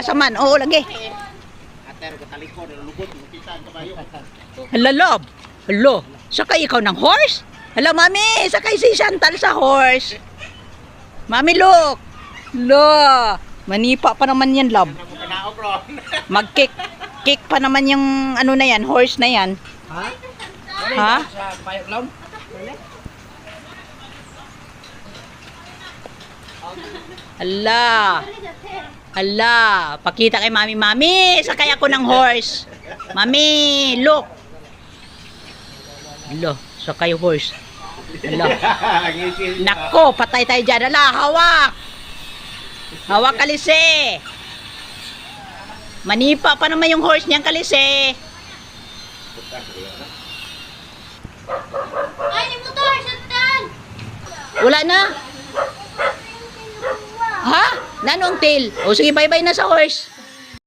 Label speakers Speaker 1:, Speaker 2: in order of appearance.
Speaker 1: Asa man? Oo, lagi.
Speaker 2: Ater ko talikod, lubot, makita ang kabayo.
Speaker 1: Hala, love. Hala, sakay ikaw ng horse? Hala, mami, sakay si Chantal sa horse. Mami, look. Hala, manipa pa naman yan, love.
Speaker 2: Kanaog ron.
Speaker 1: Mag-kick. Kick pa naman yung ano na yan, horse na yan.
Speaker 2: Ha?
Speaker 1: Ha?
Speaker 2: Sa kabayo lang.
Speaker 1: Hala. Hala, pakita kay mami, mami, sakay ako ng horse. Mami, look. Hala, sakay horse. Hala. Nako, patay tayo dyan. Hala, hawak. Hawak kalise. Manipa pa naman yung horse niyang kalise.
Speaker 3: Ay, ni motor, Chantal!
Speaker 1: Wala na. Ha? Nanong tail? O sige, bye-bye na sa horse.